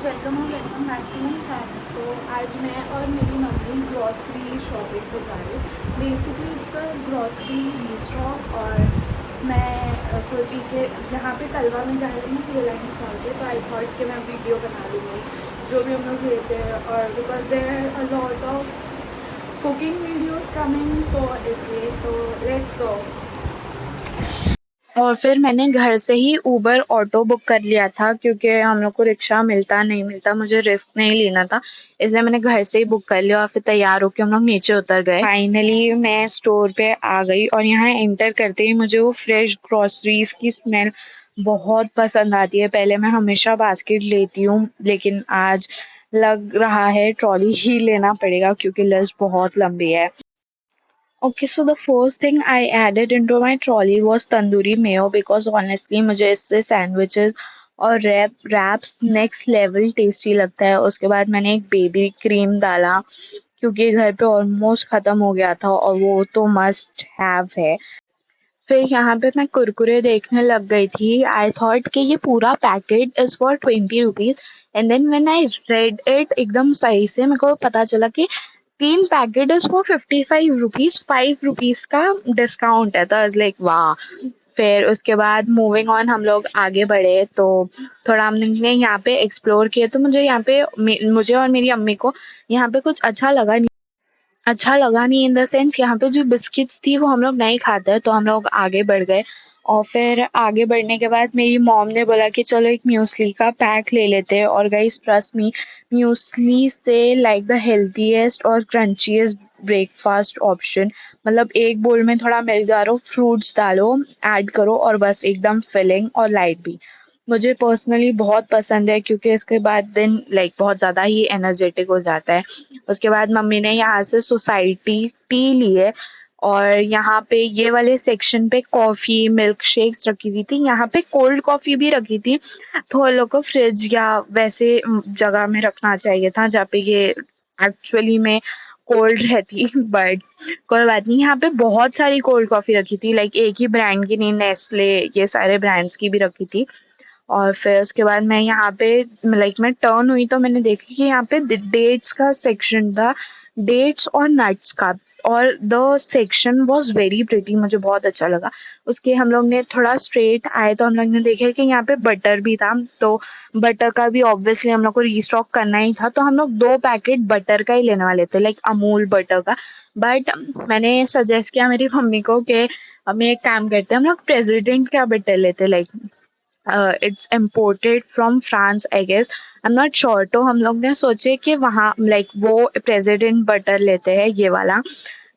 Welcome back to my channel. तो आज मैं और मेरी मम्मी ग्रॉसरी शॉपिंग पे जा रही हूँ। Basically it's a grocery restock और मैं सोची कि यहाँ पे कलवा में जा रही हूँ रिलायंस मॉल पे, तो आई थॉट कि मैं वीडियो बना लूँगी जो भी हम लोग लेते हैं, और because there are a lot of cooking videos coming, तो इसलिए तो लेट्स गो। और फिर मैंने घर से ही उबर ऑटो बुक कर लिया था क्योंकि हम लोग को रिक्शा मिलता नहीं मिलता, मुझे रिस्क नहीं लेना था, इसलिए मैंने घर से ही बुक कर लिया। और फिर तैयार होकर हम लोग नीचे उतर गए। फाइनली मैं स्टोर पे आ गई और यहाँ एंटर करते ही मुझे वो फ्रेश ग्रोसरीज की स्मेल बहुत पसंद आती है। पहले मैं हमेशा बास्केट लेती हूँ, लेकिन आज लग रहा है ट्रॉली ही लेना पड़ेगा क्योंकि लिस्ट बहुत लंबी है। Okay, so the first thing I added into my trolley was tandoori mayo because honestly मुझे इससे sandwiches और रैप्स नेक्स्ट लेवल टेस्टी लगता है। उसके बाद मैंने एक बेबी क्रीम डाला क्योंकि घर पे ऑलमोस्ट खत्म हो गया था और वो तो मस्ट हैव है। फिर यहाँ पे मैं कुरकुरे देखने लग गई थी। आई थॉट कि ये पूरा packet is for 20 rupees, and then when I read it एकदम सही से मेरे को पता चला कि 3 packet is for 55 rupees, 5 rupees का डिस्काउंट है। तो आई लाइक वाह। फिर उसके बाद मूविंग ऑन हम लोग आगे बढ़े तो थोड़ा हमने यहाँ पे एक्सप्लोर किया। तो मुझे और मेरी अम्मी को यहाँ पे कुछ अच्छा लगा नहीं इन द सेंस यहाँ पे जो बिस्किट्स थी वो हम लोग नहीं खाते, तो हम लोग आगे बढ़ गए। और फिर आगे बढ़ने के बाद मेरी मॉम ने बोला कि चलो एक म्यूस्ली का पैक ले लेते हैं। और गाइस ट्रस्ट मी, म्यूस्ली से लाइक द हेल्थीएस्ट और क्रंचीएस्ट ब्रेकफास्ट ऑप्शन। मतलब एक बोल में थोड़ा मिल्क डालो, फ्रूट्स डालो, ऐड करो और बस एकदम फिलिंग और लाइट भी। मुझे पर्सनली बहुत पसंद है क्योंकि इसके बाद दिन लाइक बहुत ज़्यादा ही एनर्जेटिक हो जाता है। उसके बाद मम्मी ने यहाँ से सोसाइटी टी लिए और यहाँ पे ये वाले सेक्शन पे कॉफ़ी मिल्क शेक्स रखी हुई थी। यहाँ पे कोल्ड कॉफ़ी भी रखी थी, तो हम लोग को फ्रिज या वैसे जगह में रखना चाहिए था जहाँ पे ये एक्चुअली में कोल्ड रहती बट कोई बात नहीं। यहाँ पे बहुत सारी कोल्ड कॉफ़ी रखी थी, लाइक एक ही ब्रांड की नहीं, नेस्ले ये सारे ब्रांड्स की भी रखी थी। और फिर उसके बाद मैं यहाँ पे मैं टर्न हुई तो मैंने देखा कि यहाँ पे डेट्स का सेक्शन था, डेट्स और नट्स का। और the section was very pretty, मुझे बहुत अच्छा लगा। उसके हम लोग ने थोड़ा स्ट्रेट आए तो हम लोग ने देखा कि यहाँ पे बटर भी था, तो बटर का भी ऑब्वियसली हम लोग को रीस्टॉक करना ही था, तो हम लोग 2 पैकेट बटर का ही लेने वाले थे, लाइक अमूल बटर का। बट मैंने सजेस्ट किया मेरी मम्मी को कि हम एक काम करते हैं, हम लोग प्रेसिडेंट का बटर लेते, like it's imported from France I guess, I am not sure. तो हम लोग ने सोचे कि वहाँ लाइक वो प्रेसिडेंट बटर लेते हैं ये वाला,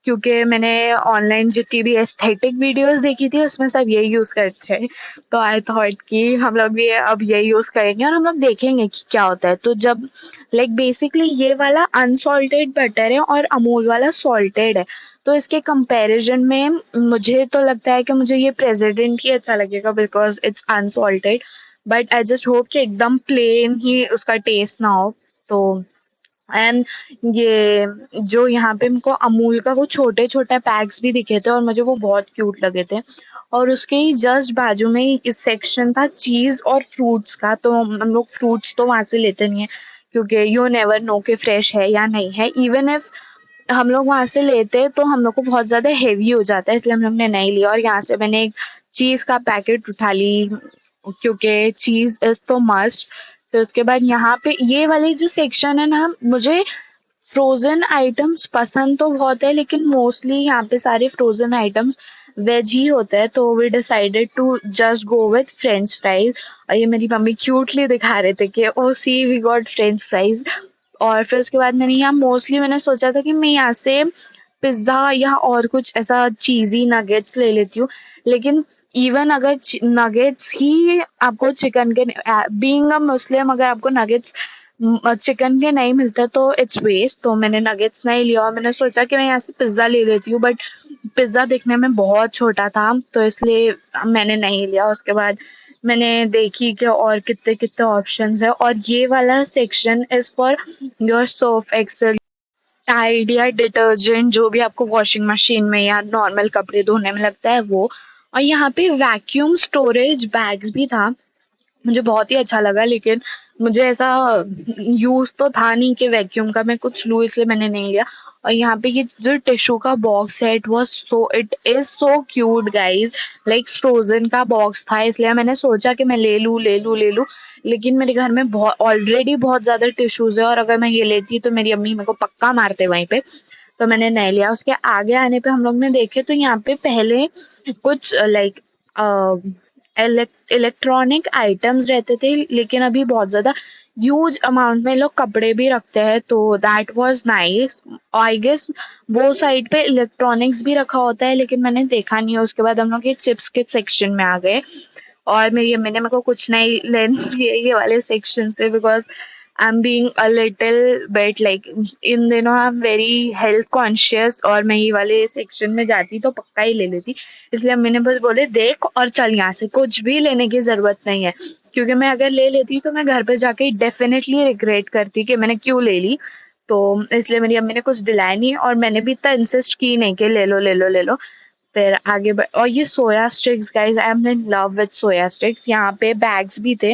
क्योंकि मैंने ऑनलाइन जितनी भी एस्थेटिक वीडियोस देखी थी उसमें सब यही यूज़ करते हैं। तो आई थॉट कि हम लोग भी अब यही यूज़ करेंगे और हम लोग देखेंगे कि क्या होता है। तो जब लाइक बेसिकली ये वाला अनसॉल्टेड बटर है और अमूल वाला सॉल्टेड है, तो इसके कंपैरिजन में मुझे तो लगता है कि मुझे ये प्रेसिडेंट ही अच्छा लगेगा because it's unsalted. But I just hope कि एकदम प्लेन ही उसका टेस्ट ना हो। तो एंड ये जो यहाँ पे हमको अमूल का वो छोटे छोटे पैक्स भी दिखे थे और मुझे वो बहुत क्यूट लगे थे। और उसके ही जस्ट बाजू में ही इस सेक्शन था चीज़ और फ्रूट्स का, तो हम लोग फ्रूट्स तो वहाँ से लेते नहीं है क्योंकि यू नेवर नो कि फ्रेश है या नहीं है। इवन इफ हम लोग वहाँ से लेते तो हम लोग को बहुत ज़्यादा हेवी हो जाता है, इसलिए हम लोग ने नहीं लिया। और यहाँ से मैंने एक चीज़ का पैकेट उठा ली क्योंकि चीज़ इज़ तो मस्ट। फिर उसके बाद यहाँ पे ये वाले जो सेक्शन है ना, मुझे फ्रोज़न आइटम्स पसंद तो बहुत है, लेकिन मोस्टली यहाँ पे सारे फ्रोज़न आइटम्स वेज ही होते हैं, तो we decided to just go with French fries. और ये मेरी मम्मी क्यूटली दिखा रहे थे कि oh see we got French fries. और फिर उसके बाद मैंने सोचा था कि मैं यहाँ से पिज़्ज़ा या और कुछ ऐसा चीज़ी नगेट्स ले लेती हूँ, लेकिन इवन अगर नगेट्स ही आपको चिकन के बीइंग अ मुस्लिम अगर आपको नगेट्स चिकन के नहीं मिलते तो इट्स वेस्ट, तो मैंने नगेट्स नहीं लिया और मैंने सोचा कि मैं यहाँ से पिज़्ज़ा ले लेती हूँ। बट पिज़्ज़ा दिखने में बहुत छोटा था तो इसलिए मैंने नहीं लिया। उसके बाद मैंने देखी कि और कितने कितने ऑप्शंस है, और ये वाला section is for your Surf Excel, Tide या डिटर्जेंट जो भी आपको वॉशिंग मशीन में या नॉर्मल कपड़े धोने में लगता है वो। और यहाँ पे वैक्यूम स्टोरेज बैग्स भी था, मुझे बहुत ही अच्छा लगा, लेकिन मुझे ऐसा यूज़ तो था नहीं कि वैक्यूम का मैं कुछ लूँ, इसलिए मैंने नहीं लिया। और यहाँ पे ये जो टिश्यू का बॉक्स है, it is so cute guys, like frozen का बॉक्स था, इसलिए मैंने सोचा कि मैं ले लूँ। लेकिन मेरे घर में ऑलरेडी बहुत ज़्यादा टिश्यूज़ है, और अगर मैं ये लेती तो मेरी अम्मी मेरे को पक्का मारते वहीं पे, तो मैंने नहीं लिया। उसके आगे आने पे हम लोग ने देखे तो यहाँ पे पहले कुछ लाइक इलेक्ट्रॉनिक आइटम्स रहते थे, लेकिन अभी बहुत ज़्यादा ह्यूज अमाउंट में लोग कपड़े भी रखते हैं, तो that was nice. I guess वो साइड पे इलेक्ट्रॉनिक्स भी रखा होता है, लेकिन मैंने देखा नहीं है। उसके बाद हम लोग ये चिप्स के सेक्शन में आ गए, और मेरी अम्मी ने मेरे को कुछ नहीं लेने दिए ये वाले सेक्शन से, because I am being a little bit like, इन दिनों I am very health conscious, और मैं ये वाले सेक्शन में जाती तो पक्का ही ले लेती। इसलिए अम्मी ने बस बोले देख और चल, यहाँ से कुछ भी लेने की ज़रूरत नहीं है, क्योंकि मैं अगर ले लेती तो मैं घर पे जाके डेफिनेटली रिग्रेट करती कि मैंने क्यों ले ली। तो इसलिए मेरी अम्मी ने कुछ दिलाया नहीं, और मैंने भी इतना इंसिस्ट की नहीं कि ले लो। फिर आगे और ये soya sticks guys, I am in love with soya sticks. यहाँ पे बैग्स भी थे।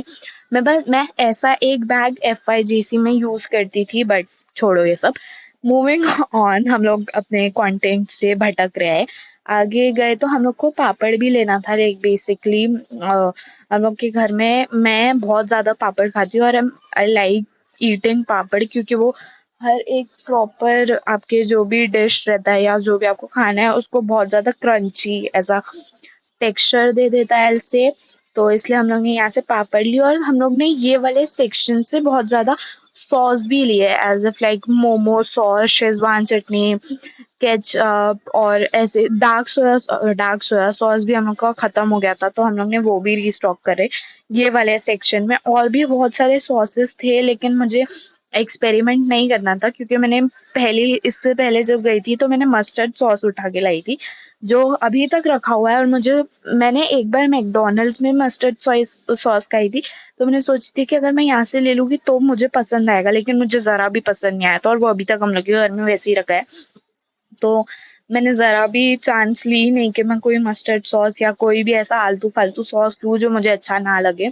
मैं ऐसा एक बैग FYGC में यूज करती थी, बट छोड़ो ये सब। मूविंग ऑन, हम लोग अपने कंटेंट से भटक रहे हैं। आगे गए तो हम लोग को पापड़ भी लेना था, लाइक बेसिकली हम लोग के घर में मैं बहुत ज़्यादा पापड़ खाती हूँ, और आई लाइक ईटिंग पापड़, क्योंकि वो हर एक प्रॉपर आपके जो भी डिश रहता है या जो भी आपको खाना है उसको बहुत ज़्यादा क्रंची ऐसा टेक्सचर दे देता है से। तो इसलिए हम लोग ने यहाँ से पापड़ लिए, और हम लोग ने ये वाले सेक्शन से बहुत ज़्यादा सॉस भी लिए, as if like momo sauce, Schezwan chutney, ketchup, और ऐसे डार्क सोया सॉस भी हम लोग का ख़त्म हो गया था, तो हम लोग ने वो भी रीस्टॉक करे ये वाले सेक्शन में। और भी बहुत सारे सॉसेस थे, लेकिन मुझे एक्सपेरिमेंट नहीं करना था, क्योंकि इससे पहले जब गई थी तो मैंने मस्टर्ड सॉस उठा के लाई थी, जो अभी तक रखा हुआ है। और मैंने एक बार मैकडोनल्ड्स में मस्टर्ड सॉस खाई थी, तो मैंने सोची थी कि अगर मैं यहाँ से ले लूँगी तो मुझे पसंद आएगा, लेकिन मुझे ज़रा भी पसंद नहीं आया था, और वो अभी तक हम लोग के घर में वैसे ही रखा है। तो मैंने ज़रा भी चांस ली नहीं कि मैं कोई मस्टर्ड सॉस या कोई भी ऐसा आलतू फालतू सॉस लूँ जो मुझे अच्छा ना लगे।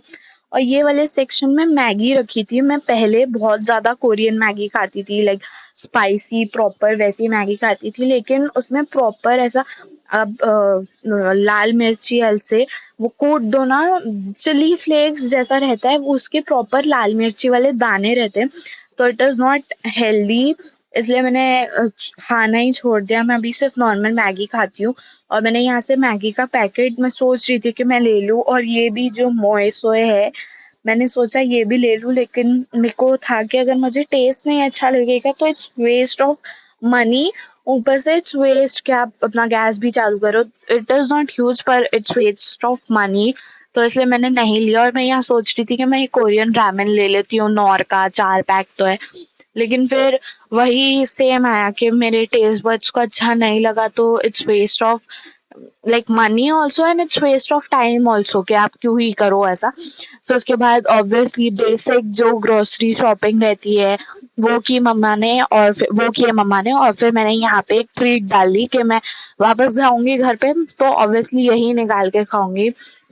और ये वाले सेक्शन में मैगी रखी थी। मैं पहले बहुत ज़्यादा कोरियन मैगी खाती थी, लाइक स्पाइसी प्रॉपर वैसी मैगी खाती थी, लेकिन उसमें प्रॉपर ऐसा अब लाल मिर्ची से वो कूट दो ना, चिली फ्लेक्स जैसा रहता है वो, उसके प्रॉपर लाल मिर्ची वाले दाने रहते हैं, तो इट इज़ नॉट हेल्दी। इसलिए मैंने खाना ही छोड़ दिया। मैं अभी सिर्फ नॉर्मल मैगी खाती हूँ, और मैंने यहाँ से मैगी का पैकेट मैं सोच रही थी कि मैं ले लूँ, और ये भी जो मोए सोए है मैंने सोचा ये भी ले लूँ, लेकिन मेरे को था कि अगर मुझे टेस्ट नहीं अच्छा लगेगा तो इट्स वेस्ट ऑफ मनी। ऊपर से इट्स वेस्ट कि आप अपना गैस भी चालू करो, इट इज़ नॉट ह्यूज पर इट्स वेस्ट ऑफ मनी। तो इसलिए मैंने नहीं लिया, और मैं यहाँ सोच रही थी कि मैं कोरियन रामेन ले लेती हूँ, नॉर का 4 पैक तो है, लेकिन फिर वही सेम आया कि मेरे टेस्ट बड्स को अच्छा नहीं लगा, तो it's waste of like money also, and it's waste of time also कि आप क्यों ही करो ऐसा। फिर उसके बाद ऑब्वियसली बेसिक जो ग्रोसरी शॉपिंग रहती है वो की है मम्मा ने, और फिर मैंने यहाँ पे एक ट्रीट डाल दी कि मैं वापस जाऊंगी घर पे तो ऑब्वियसली यही निकाल के खाऊंगी।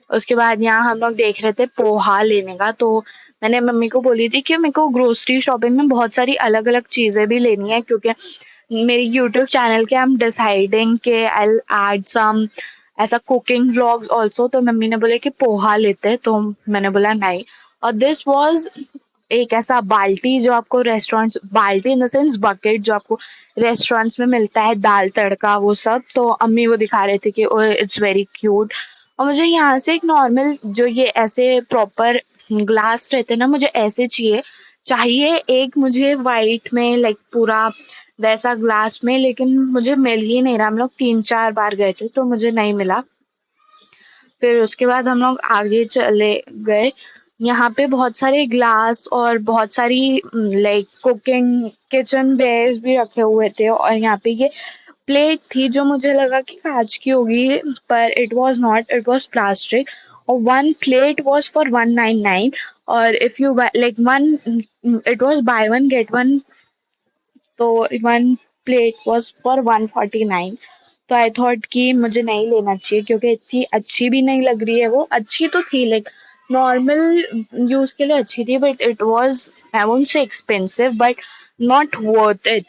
उसके बाद यहाँ हम लोग देख रहे थे पोहा लेने का, तो मैंने मम्मी को बोली थी कि मेरे को ग्रोसरी शॉपिंग में बहुत सारी अलग अलग चीज़ें भी लेनी है, क्योंकि मेरे यूट्यूब चैनल के आई एम डिसाइडिंग कि आई विल ऐड सम ऐसा कुकिंग व्लॉग्स ऑल्सो। तो मम्मी ने बोले कि पोहा लेते हैं, तो मैंने बोला नहीं। और दिस वाज एक ऐसा बाल्टी जो आपको रेस्टोरेंट्स, बाल्टी इन द सेंस बकेट, जो आपको रेस्टोरेंट्स में मिलता है, दाल तड़का वो सब। तो अम्मी वो दिखा रहे थे कि इट्स वेरी क्यूट। और मुझे यहाँ से एक नॉर्मल जो ये ऐसे प्रॉपर ग्लास रहते हैं ना, मुझे ऐसे चाहिए एक मुझे वाइट में, लाइक पूरा वैसा ग्लास में, लेकिन मुझे मिल ही नहीं रहा। हम लोग 3-4 बार गए थे तो मुझे नहीं मिला। फिर उसके बाद हम लोग आगे चले गए। यहाँ पे बहुत सारे ग्लास और बहुत सारी लाइक कुकिंग किचन वेयर्स भी रखे हुए थे, और यहाँ पे ये प्लेट थी जो मुझे लगा कि कांच की होगी, पर it was not, it was plastic. और वन प्लेट वाज फॉर 199, और if you like one, it was by one get one, तो वन प्लेट वाज फॉर 149। तो आई थॉट कि मुझे नहीं लेना चाहिए, क्योंकि इतनी अच्छी भी नहीं लग रही है। वो अच्छी तो थी, लाइक नॉर्मल यूज़ के लिए अच्छी थी, but it was, I won't say expensive, but not worth it.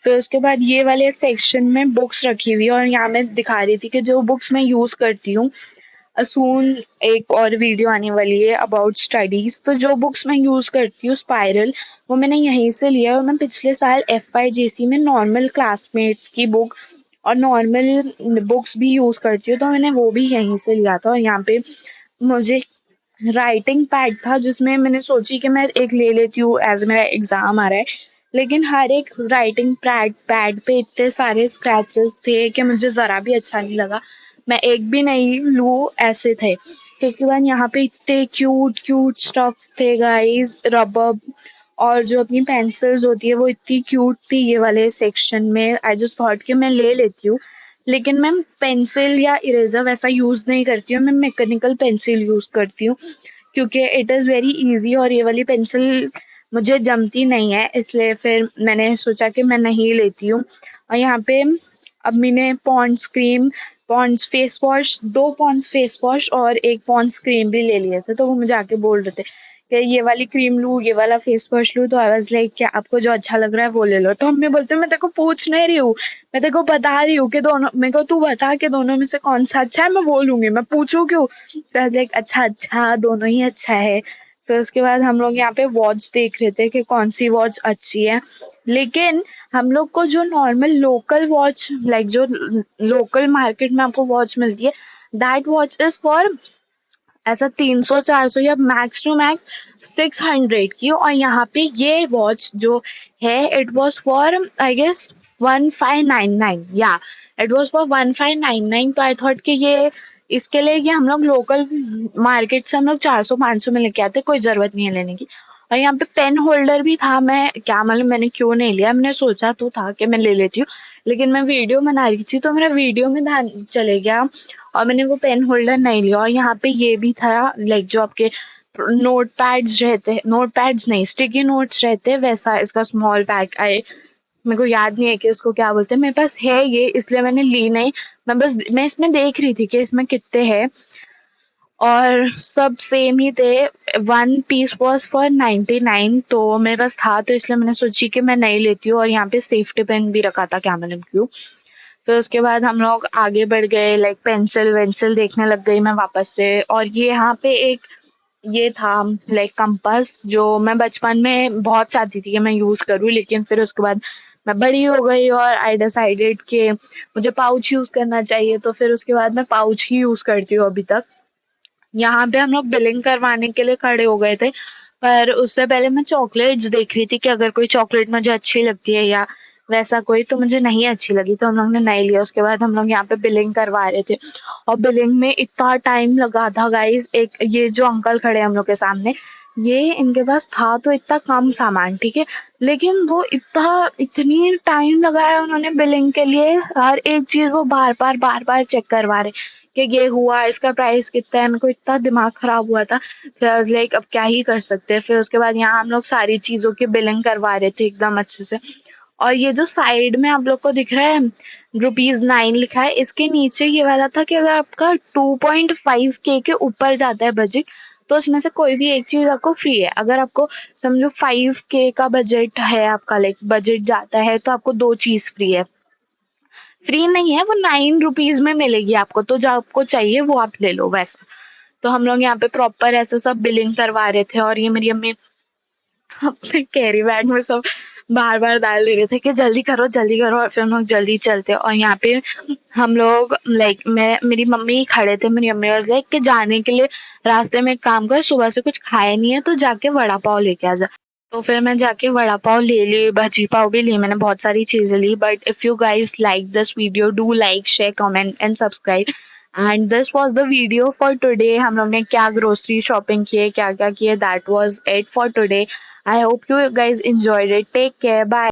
फिर उसके बाद ये वाले सेक्शन में बुक्स रखी हुई है, और यहाँ मैं दिखा रही थी कि जो बुक्स मैं यूज़ करती हूँ, सून एक और वीडियो आने वाली है अबाउट स्टडीज़। तो जो बुक्स मैं यूज़ करती हूँ स्पाइरल, वो मैंने यहीं से लिया है, और मैं पिछले साल FYGC में नॉर्मल क्लासमेट्स की बुक और नॉर्मल बुक्स भी यूज़ करती हूँ, तो मैंने वो भी यहीं से लिया था। और यहाँ पे मुझे राइटिंग पैड था जिसमें मैंने सोची कि मैं एक ले लेती हूँ एज मेरा एग्ज़ाम आ रहा है, लेकिन हर एक राइटिंग पैड पैड पे इतने सारे स्क्रैचेस थे कि मुझे ज़रा भी अच्छा नहीं लगा। मैं एक भी नहीं लूँ ऐसे थे। फिर उसके बाद यहाँ पे इतने क्यूट क्यूट स्टफ्स थे गाइस, रबर और जो अपनी पेंसिल्स होती है वो इतनी क्यूट थी ये वाले सेक्शन में। आई जस्ट थॉट कि मैं ले लेती हूँ, लेकिन मैं पेंसिल या इरेज़र वैसा यूज़ नहीं करती हूँ, मैं मैकेनिकल पेंसिल यूज़ करती हूँ, क्योंकि इट इज़ वेरी ईज़ी, और ये वाली पेंसिल मुझे जमती नहीं है, इसलिए फिर मैंने सोचा कि मैं नहीं लेती हूँ। और यहाँ पे अब मैंने Pond's cream, Pond's face wash, 2 Pond's face wash और 1 पॉन्ड्स क्रीम भी ले लिए थे, तो वो मुझे आके बोल रहे थे कि ये वाली क्रीम लूँ, ये वाला फेस वॉश लूँ, तो आई वाज़ लाइक क्या आपको जो अच्छा लग रहा है वो ले लो। तो मम्मी बोलते हैं मैं तेरे को पूछ नहीं रही हूँ, मैं तेरे को बता रही हूँ कि दोनों, मेरे को तू बता कि दोनों में से कौन-सा अच्छा है, मैं वो लूँगी, मैं पूछूँ क्यों? तो आई वाज़ लाइक अच्छा, दोनों ही अच्छा है। फिर उसके बाद हम लोग यहाँ पे वॉच देख रहे थे कि कौन-सी वॉच अच्छी है। लेकिन हम लोग को जो नॉर्मल लोकल वॉच, लाइक जो लोकल मार्केट में आपको वॉच मिलती है, दैट वॉच इज़ फॉर ऐसा 300-400 या मैक्स टू मैक्स 600 की, और यहाँ पे ये वॉच जो है it was for I guess 1599, या इट वाज फॉर 1599। तो आई थॉट कि ये इसके लिए कि हम लोग लोकल मार्केट से हम लोग 400-500 में लेके आते, कोई ज़रूरत नहीं है लेने की। और यहाँ पे पेन होल्डर भी था, मैं क्या मालूम मैंने क्यों नहीं लिया, मैंने सोचा तो था कि मैं ले लेती हूँ, लेकिन मैं वीडियो बना रही थी तो मेरा वीडियो में ध्यान चले गया और मैंने वो पेन होल्डर नहीं लिया। और यहाँ पे ये भी था, लाइक जो आपके नोट पैड्स रहते, नोट पैड्स नहीं, स्टिकी नोट्स रहते हैं, वैसा इसका स्मॉल पैक आए। मेरे को याद नहीं है कि इसको क्या बोलते हैं, मेरे पास है ये इसलिए मैंने ली नहीं। मैं इसमें देख रही थी कि इसमें कितने हैं, और सब सेम ही थे। 1 पीस वॉज फॉर 99, तो मेरे पास था तो इसलिए मैंने सोची कि मैं नहीं लेती हूँ। और यहाँ पे सेफ्टी पिन भी रखा था, क्या मालूम क्यों। फिर उसके बाद हम लोग आगे बढ़ गए, लाइक पेंसिल वेंसिल देखने लग गई मैं वापस से। और ये यहाँ पे एक ये था लाइक कंपास, जो मैं बचपन में बहुत चाहती थी कि मैं यूज़ करूँ, लेकिन फिर उसके बाद मैं बड़ी हो गई और आई डिसाइडेड कि मुझे पाउच यूज़ करना चाहिए, तो फिर उसके बाद मैं पाउच ही यूज़ करती हूँ अभी तक। यहाँ पे हम लोग बिलिंग करवाने के लिए खड़े हो गए थे, पर उससे पहले मैं चॉकलेट्स देख रही थी कि अगर कोई चॉकलेट मुझे अच्छी लगती है या वैसा कोई, तो मुझे नहीं अच्छी लगी तो हम लोग ने नहीं लिया। उसके बाद हम लोग यहाँ पे बिलिंग करवा रहे थे, और बिलिंग में इतना टाइम लगा था गाइस। एक ये जो अंकल खड़े हैं हम लोग के सामने, ये इनके पास था तो इतना कम सामान, ठीक है, लेकिन वो इतनी टाइम लगाया उन्होंने बिलिंग के लिए, हर एक चीज़ वो बार बार चेक करवा रहे कि ये हुआ, इसका प्राइस कितना है। मेरे को इतना दिमाग खराब हुआ था, फिर लाइक अब क्या ही कर सकते हैं। फिर उसके बाद यहाँ हम लोग सारी चीज़ों की बिलिंग करवा रहे थे एकदम अच्छे से। और ये जो साइड में आप लोग को दिख रहा है ₹9 लिखा है, इसके नीचे ये वाला था कि अगर आपका 2.5K के ऊपर जाता है बजट, तो उसमें से कोई भी एक चीज़ आपको फ्री है। अगर आपको समझो 5K का बजट है आपका, लाइक बजट जाता है, तो आपको 2 चीज़ फ्री है। फ्री नहीं है, वो ₹9 में मिलेगी आपको, तो जो आपको चाहिए वो आप ले लो वैसा। तो हम लोग यहाँ पे प्रॉपर ऐसा सब बिलिंग करवा रहे थे, और ये मेरी अम्मी अपने कैरी बैग में सब बार-बार डाल दे रहे थे कि जल्दी करो, और फिर हम लोग जल्दी चलते। और यहाँ पे हम लोग लाइक मैं मेरी मम्मी ही खड़े थे, मेरी अम्मी वाज़ लाइक कि जाने के लिए रास्ते में एक काम कर, सुबह से कुछ खाया नहीं है तो जाके वड़ा पाव लेके आ जा। तो फिर मैं जाके वड़ा पाव ले ली, भजी पाव भी ली, मैंने बहुत सारी चीज़ें ली। But if you guys like this video, do like, share, comment and subscribe. And this was the video for today. हम लोग ने क्या ग्रोसरी शॉपिंग की है, क्या-क्या किया, that was it for today. I hope you guys enjoyed it. Take care, bye.